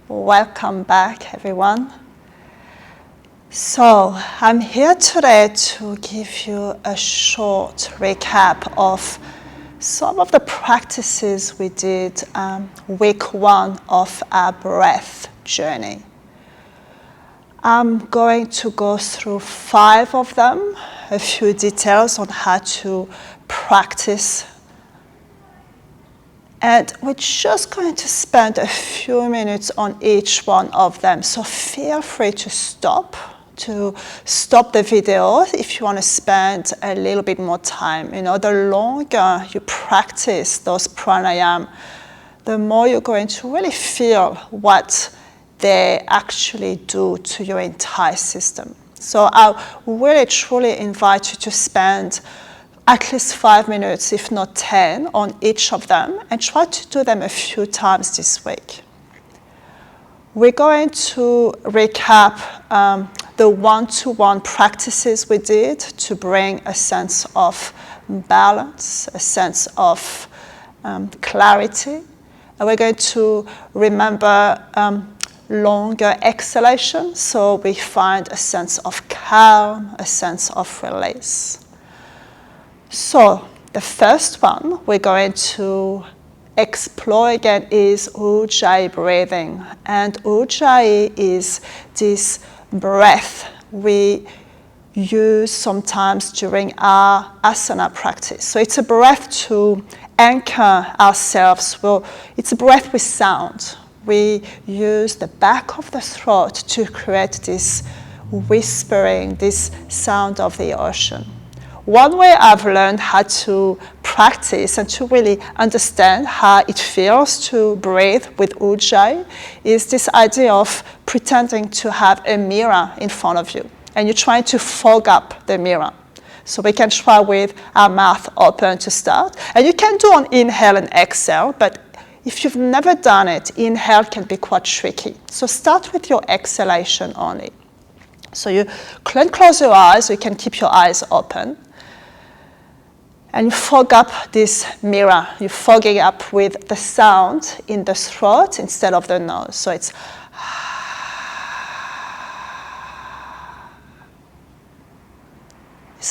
Welcome back, everyone. So, I'm here today to give you a short recap of some of the practices we did week 1 of our breath journey. I'm going to go through 5 of them, a few details on how to practice. And we're just going to spend a few minutes on each one of them. So feel free to stop the video if you want to spend a little bit more time. You know, the longer you practice those pranayama, the more you're going to really feel what they actually do to your entire system. So I really truly invite you to spend at least 5 minutes, if not 10, on each of them, and try to do them a few times this week. We're going to recap the one-to-one practices we did to bring a sense of balance, a sense of clarity. And we're going to remember longer exhalation, so we find a sense of calm, a sense of release. So the first one we're going to explore again is Ujjai breathing. And Ujjai is this breath we use sometimes during our asana practice. So it's a breath to anchor ourselves. Well, it's a breath with sound. We use the back of the throat to create this whispering, this sound of the ocean. One way I've learned how to practice and to really understand how it feels to breathe with Ujjai is this idea of pretending to have a mirror in front of you, and you're trying to fog up the mirror. So we can try with our mouth open to start, and you can do on inhale and exhale, but if you've never done it, inhale can be quite tricky. So start with your exhalation only. So you can close your eyes, you can keep your eyes open. And you fog up this mirror. You're fogging up with the sound in the throat instead of the nose. So it's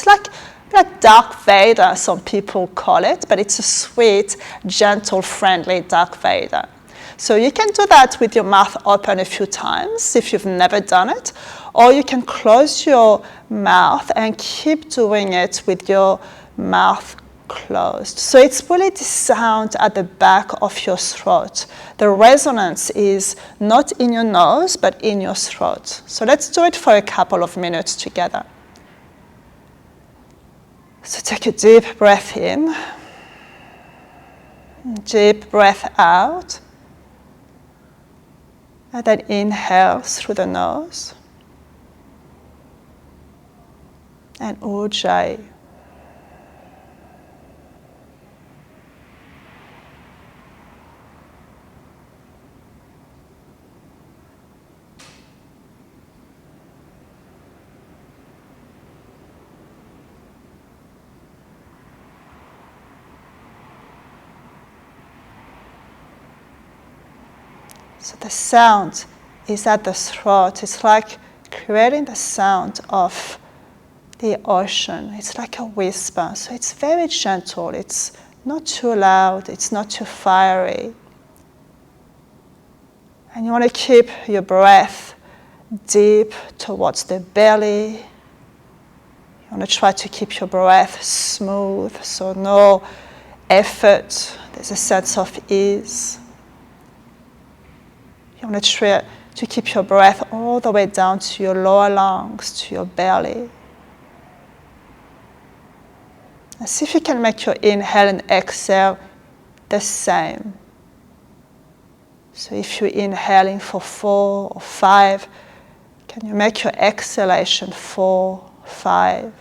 like Darth Vader, some people call it, but it's a sweet, gentle, friendly Darth Vader. So you can do that with your mouth open a few times if you've never done it, or you can close your mouth and keep doing it with your mouth closed. So it's really the sound at the back of your throat. The resonance is not in your nose, but in your throat. So let's do it for a couple of minutes together. So take a deep breath in, deep breath out, and then inhale through the nose, and Ujjai. So the sound is at the throat. It's like creating the sound of the ocean. It's like a whisper. So it's very gentle. It's not too loud. It's not too fiery. And you want to keep your breath deep towards the belly. You want to try to keep your breath smooth, so no effort. There's a sense of ease. You want to try to keep your breath all the way down to your lower lungs, to your belly. And see if you can make your inhale and exhale the same. So if you're inhaling for 4 or 5, can you make your exhalation 4, 5?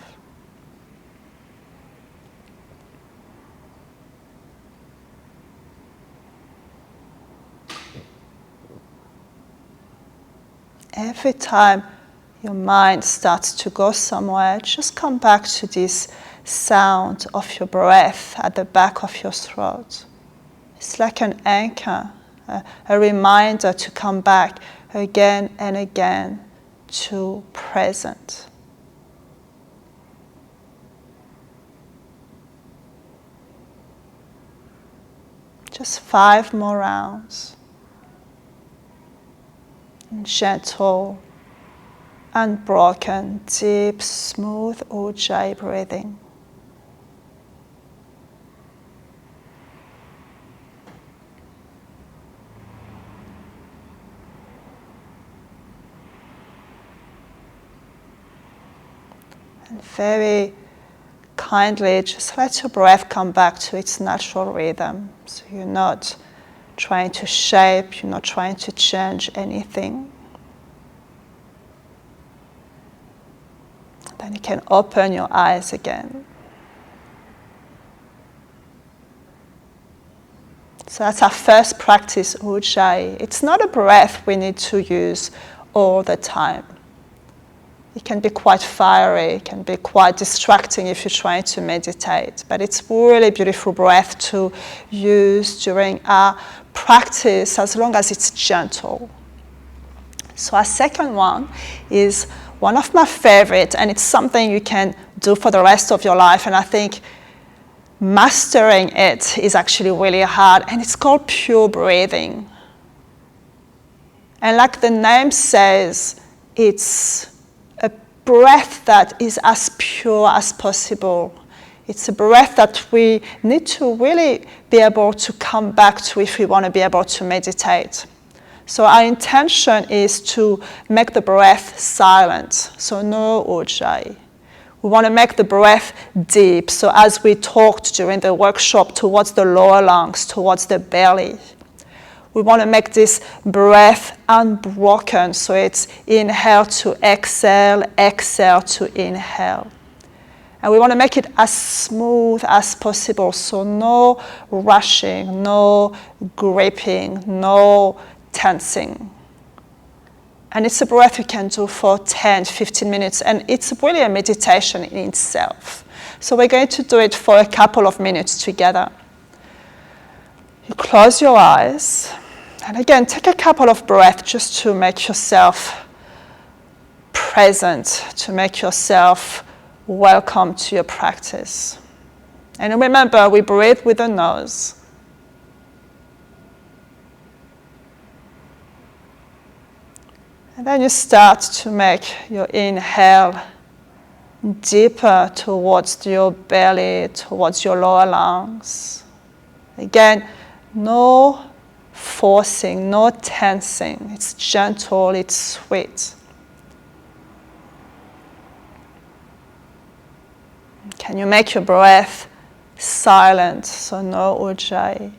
Every time your mind starts to go somewhere, just come back to this sound of your breath at the back of your throat. It's like an anchor, a reminder to come back again and again to present. Just 5 more rounds. Gentle, unbroken, deep, smooth Ujjai breathing. And very kindly, just let your breath come back to its natural rhythm. So you're not trying to shape, you're not trying to change anything. Then you can open your eyes again. So that's our first practice, Ujjai. It's not a breath we need to use all the time. It can be quite fiery, it can be quite distracting if you're trying to meditate, but it's really beautiful breath to use during our practice as long as it's gentle. So our second one is one of my favorite, and it's something you can do for the rest of your life, and I think mastering it is actually really hard, and it's called pure breathing. And like the name says, it's a breath that is as pure as possible. It's a breath that we need to really be able to come back to if we want to be able to meditate. So our intention is to make the breath silent, so no Ujjai. We want to make the breath deep, so as we talked during the workshop, towards the lower lungs, towards the belly. We want to make this breath unbroken, so it's inhale to exhale, exhale to inhale. And we want to make it as smooth as possible, so no rushing, no gripping, no tensing. And it's a breath you can do for 10, 15 minutes, and it's really a meditation in itself. So we're going to do it for a couple of minutes together. You close your eyes, and again, take a couple of breaths just to make yourself present, to make yourself welcome to your practice. And remember, we breathe with the nose. And then you start to make your inhale deeper towards your belly, towards your lower lungs. Again, no forcing, no tensing. It's gentle, it's sweet. Can you make your breath silent, so no Ujjai?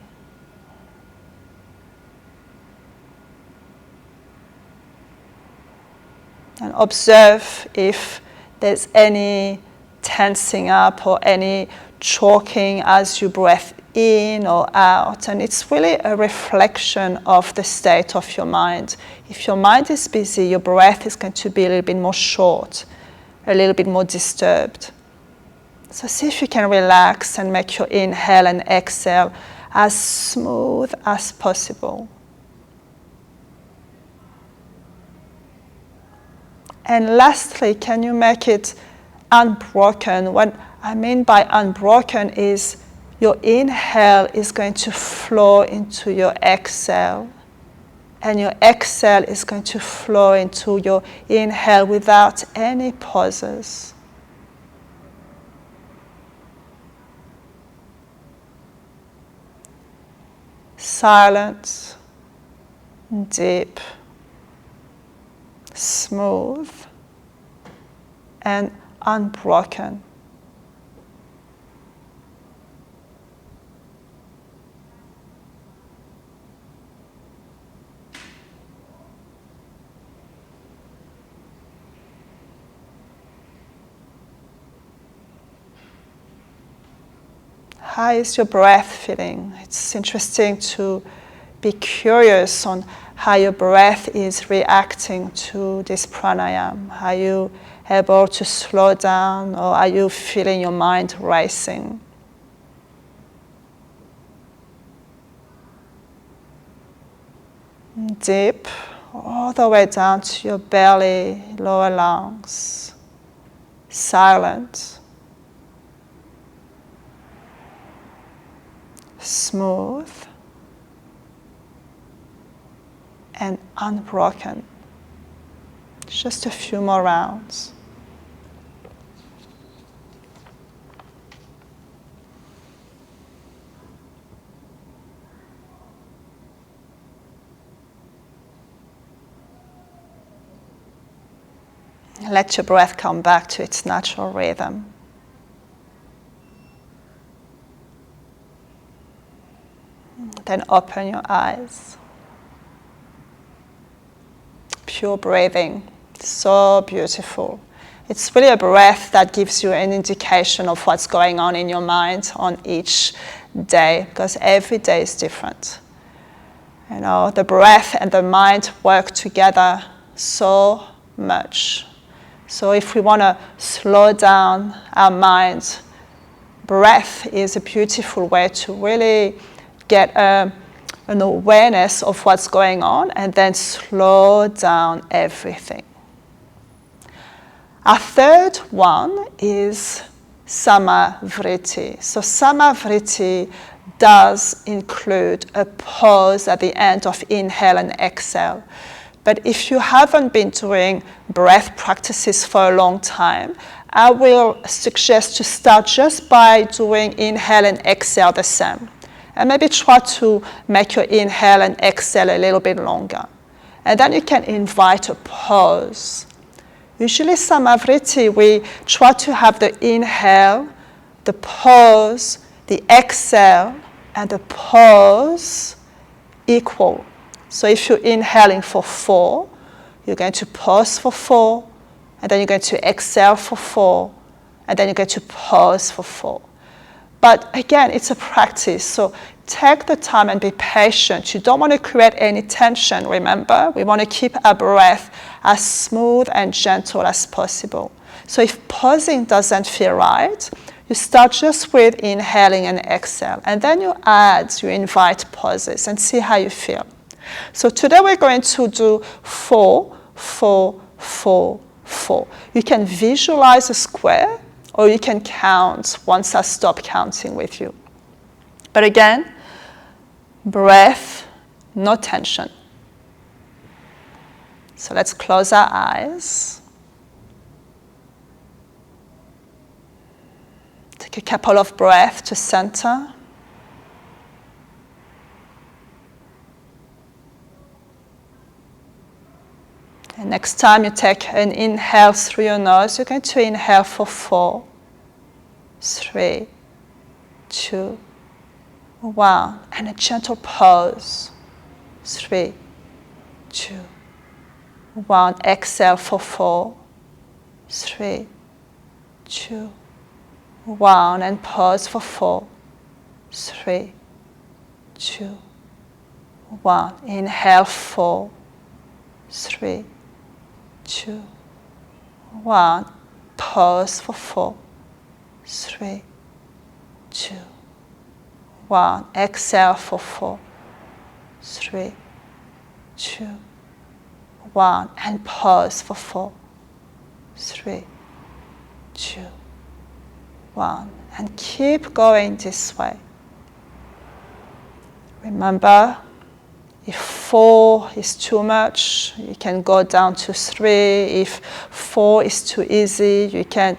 And observe if there's any tensing up or any choking as you breathe in or out. And it's really a reflection of the state of your mind. If your mind is busy, your breath is going to be a little bit more short, a little bit more disturbed. So see if you can relax and make your inhale and exhale as smooth as possible. And lastly, can you make it unbroken? What I mean by unbroken is your inhale is going to flow into your exhale, and your exhale is going to flow into your inhale without any pauses. Silent, deep, smooth, and unbroken. How is your breath feeling? It's interesting to be curious on how your breath is reacting to this pranayama. Are you able to slow down, or are you feeling your mind racing? Deep, all the way down to your belly, lower lungs. Silent. Smooth. And unbroken. Just a few more rounds. Let your breath come back to its natural rhythm. Then open your eyes. Pure breathing, so beautiful. It's really a breath that gives you an indication of what's going on in your mind on each day, because every day is different. You know, the breath and the mind work together so much. So if we want to slow down our mind, breath is a beautiful way to really get an awareness of what's going on and then slow down everything. Our third one is Vritti. So Vritti does include a pause at the end of inhale and exhale. But if you haven't been doing breath practices for a long time, I will suggest to start just by doing inhale and exhale the same. And maybe try to make your inhale and exhale a little bit longer. And then you can invite a pause. Usually Vritti, we try to have the inhale, the pause, the exhale, and the pause equal. So if you're inhaling for 4, you're going to pause for 4, and then you're going to exhale for 4, and then you're going to pause for 4. But again, it's a practice, so take the time and be patient. You don't want to create any tension, remember? We want to keep our breath as smooth and gentle as possible. So if pausing doesn't feel right, you start just with inhaling and exhale, and then you invite pauses and see how you feel. So today we're going to do 4, 4, 4, 4. You can visualize a square, or you can count once I stop counting with you. But again, breath, no tension. So let's close our eyes. Take a couple of breaths to center. And next time you take an inhale through your nose, you're going to inhale for 4, 3, 2, 1. And a gentle pause. 3, 2, 1. Exhale for 4, 3, 2, 1. And pause for 4, 3, 2, 1. Inhale 4, 3, 2, 1. Pause for 4, 3, 2, 1. Exhale for 4, 3, 2, 1. And pause for 4, 3, 2, 1. And keep going this way. Remember, if 4 is too much, you can go down to 3. If 4 is too easy, you can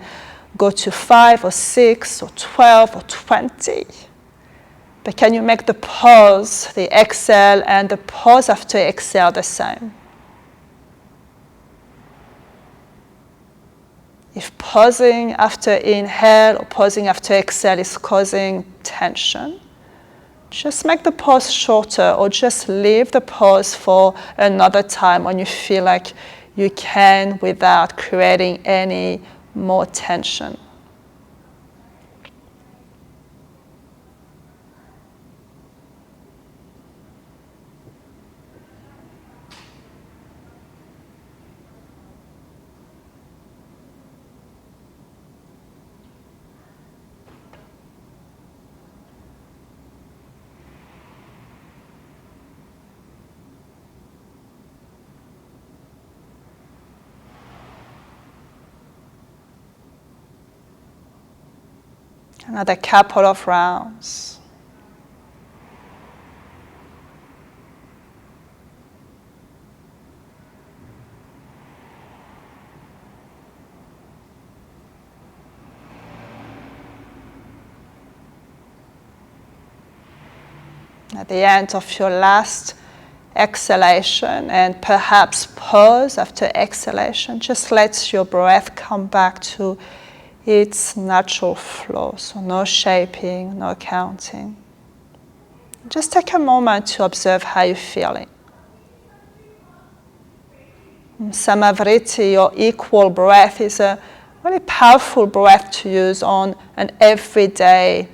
go to 5 or 6 or 12 or 20. But can you make the pause, the exhale, and the pause after exhale the same? If pausing after inhale or pausing after exhale is causing tension, just make the pause shorter, or just leave the pause for another time when you feel like you can without creating any more tension. Another couple of rounds. At the end of your last exhalation, and perhaps pause after exhalation, just let your breath come back to its natural flow. So no shaping, no counting. Just take a moment to observe how you're feeling. Vritti, or equal breath, is a really powerful breath to use on an everyday.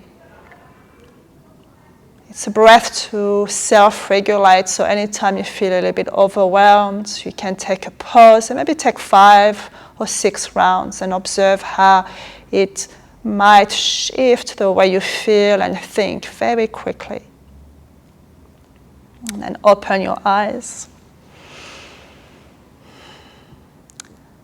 It's a breath to self-regulate, so anytime you feel a little bit overwhelmed, you can take a pause and maybe take 5 or 6 rounds and observe how it might shift the way you feel and think very quickly. And then open your eyes.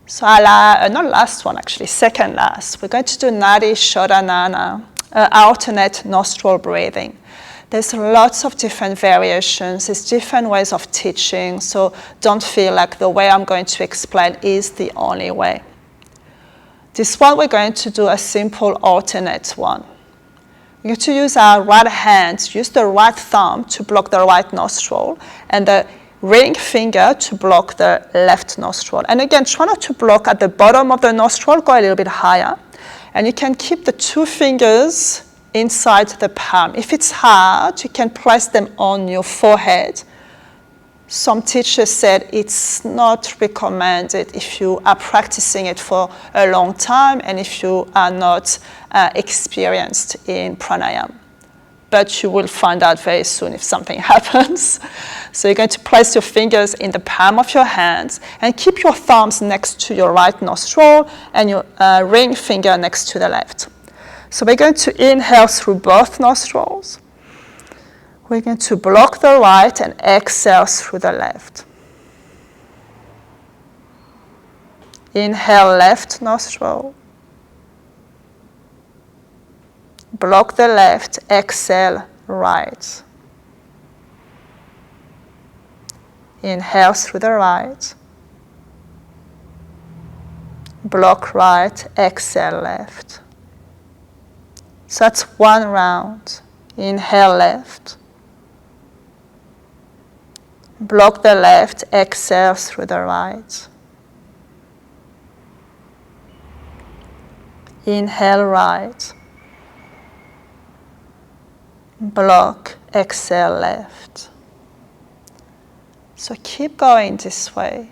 So not last one actually, second last. We're going to do Nadi Shodhanana, alternate nostril breathing. There's lots of different variations, there's different ways of teaching, so don't feel like the way I'm going to explain is the only way. This one we're going to do a simple alternate one. We're going to use our right hand, use the right thumb to block the right nostril, and the ring finger to block the left nostril. And again, try not to block at the bottom of the nostril, go a little bit higher. And you can keep the 2 fingers inside the palm. If it's hard, you can place them on your forehead. Some teachers said it's not recommended if you are practicing it for a long time and if you are not experienced in pranayama. But you will find out very soon if something happens. So you're going to place your fingers in the palm of your hands and keep your thumbs next to your right nostril and your ring finger next to the left. So we're going to inhale through both nostrils. We're going to block the right and exhale through the left. Inhale left nostril. Block the left, exhale right. Inhale through the right. Block right, exhale left. So that's 1 round. Inhale left. Block the left, exhale through the right. Inhale right. Block, exhale left. So keep going this way.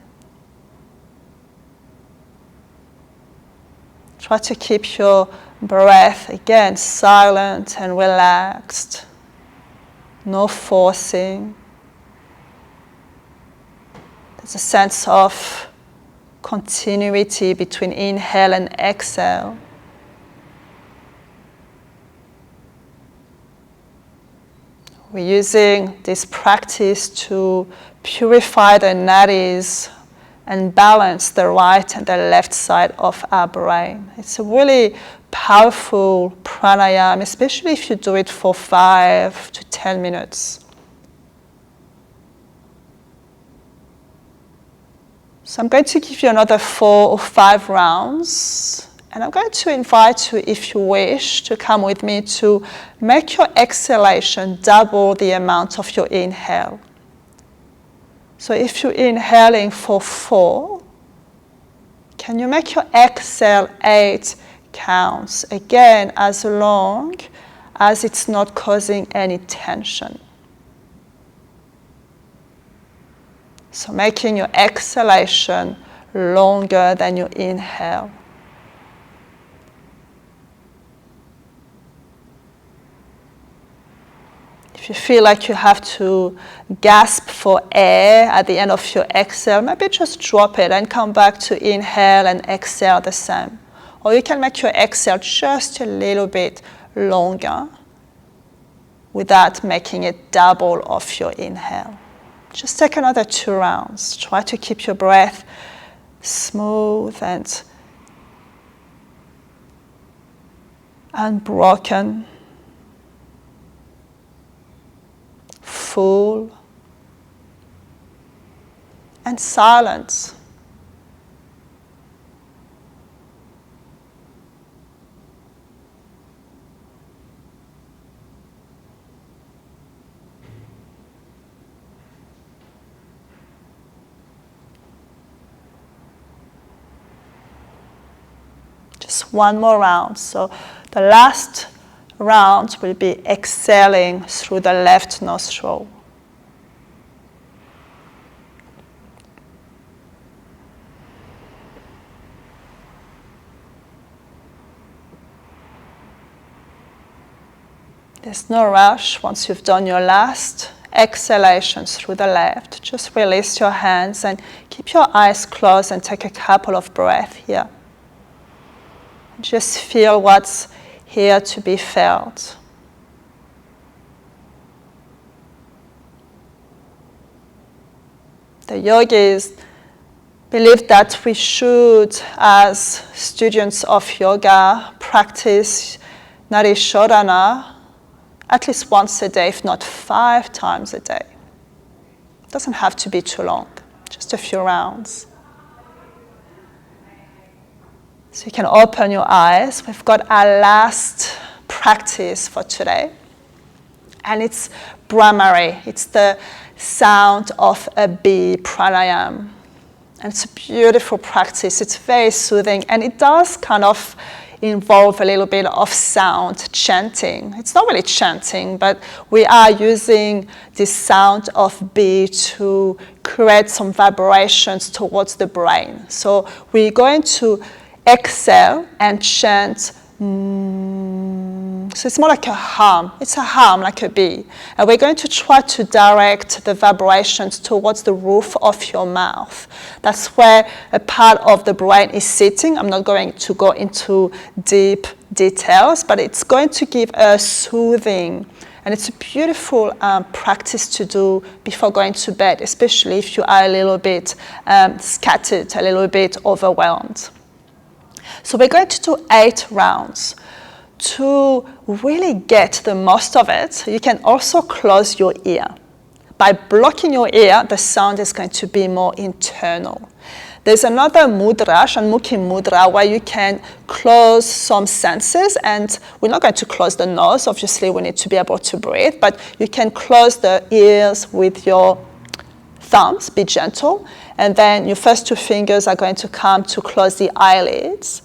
Try to keep your breath, again, silent and relaxed. No forcing. There's a sense of continuity between inhale and exhale. We're using this practice to purify the nadis and balance the right and the left side of our brain. It's a really powerful pranayama, especially if you do it for 5 to 10 minutes. So I'm going to give you another 4 or 5 rounds. And I'm going to invite you, if you wish, to come with me to make your exhalation double the amount of your inhale. So if you're inhaling for 4, can you make your exhale 8 counts? Again, as long as it's not causing any tension. So making your exhalation longer than your inhale. If you feel like you have to gasp for air at the end of your exhale, maybe just drop it and come back to inhale and exhale the same. Or you can make your exhale just a little bit longer without making it double of your inhale. Just take another 2 rounds. Try to keep your breath smooth and unbroken, full, and silent. Just one more round. So the last round will be exhaling through the left nostril. There's no rush. Once you've done your last exhalations through the left, just release your hands and keep your eyes closed and take a couple of breaths here. Just feel what's here to be felt. The yogis believe that we should, as students of yoga, practice Narishodhana at least once a day, if not 5 times a day. It doesn't have to be too long, just a few rounds. So you can open your eyes. We've got our last practice for today. And it's Brahmari. It's the sound of a bee, pranayama. And it's a beautiful practice. It's very soothing. And it does kind of involve a little bit of sound, chanting. It's not really chanting, but we are using this sound of bee to create some vibrations towards the brain. So we're going to exhale and chant. So it's more like a hum. It's a hum like a bee. And we're going to try to direct the vibrations towards the roof of your mouth. That's where a part of the brain is sitting. I'm not going to go into deep details, but it's going to give a soothing. And it's a beautiful practice to do before going to bed, especially if you are a little bit scattered, a little bit overwhelmed. So we're going to do 8 rounds. To really get the most of it, you can also close your ear. By blocking your ear, the sound is going to be more internal. There's another mudra, Shanmukhi mudra, where you can close some senses, and we're not going to close the nose. Obviously, we need to be able to breathe, but you can close the ears with your thumbs, be gentle, and then your first 2 fingers are going to come to close the eyelids.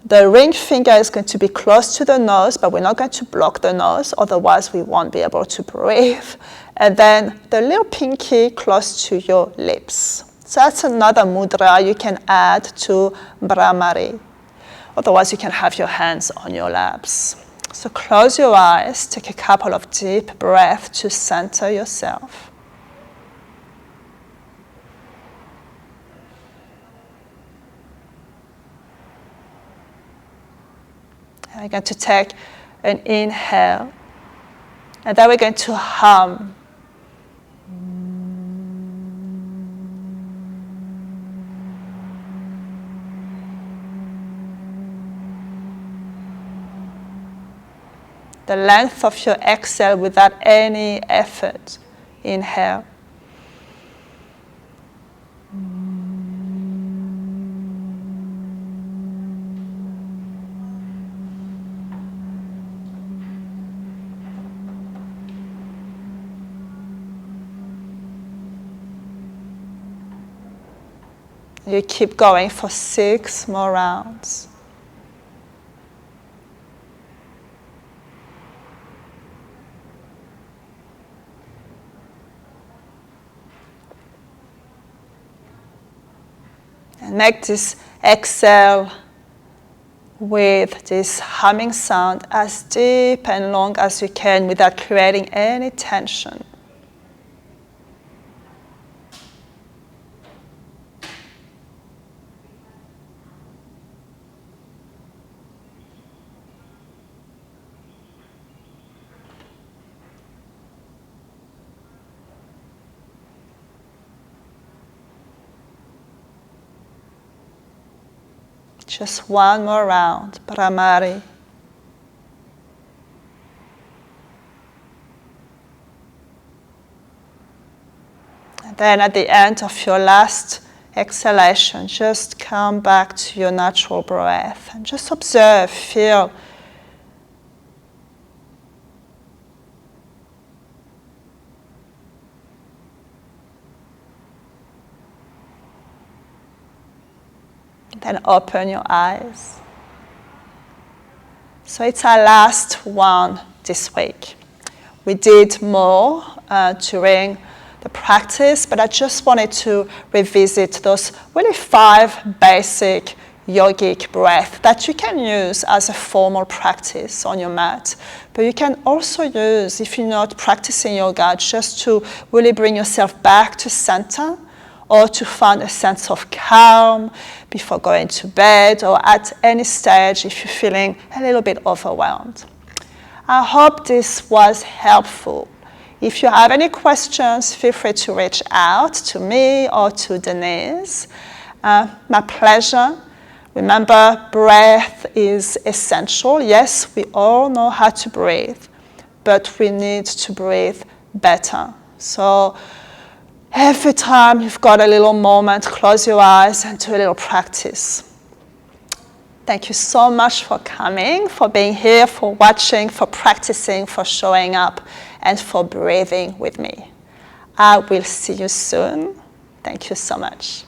The ring finger is going to be close to the nose, but we're not going to block the nose, otherwise we won't be able to breathe. And then the little pinky close to your lips. So that's another mudra you can add to Brahmari. Otherwise you can have your hands on your laps. So close your eyes, take a couple of deep breaths to center yourself. And we're going to take an inhale, and then we're going to hum. The length of your exhale without any effort. Inhale. You keep going for 6 more rounds. And make this exhale with this humming sound as deep and long as you can without creating any tension. Just one more round, Brahmari. Then at the end of your last exhalation, just come back to your natural breath and just observe, feel. Then open your eyes. So it's our last one this week. We did more during the practice, but I just wanted to revisit those really 5 basic yogic breaths that you can use as a formal practice on your mat. But you can also use, if you're not practicing yoga, just to really bring yourself back to center, or to find a sense of calm before going to bed, or at any stage if you're feeling a little bit overwhelmed. I hope this was helpful. If you have any questions, feel free to reach out to me or to Denise. My pleasure. Remember, breath is essential. Yes, we all know how to breathe, but we need to breathe better. So every time you've got a little moment, close your eyes and do a little practice. Thank you so much for coming, for being here, for watching, for practicing, for showing up, and for breathing with me. I will see you soon. Thank you so much.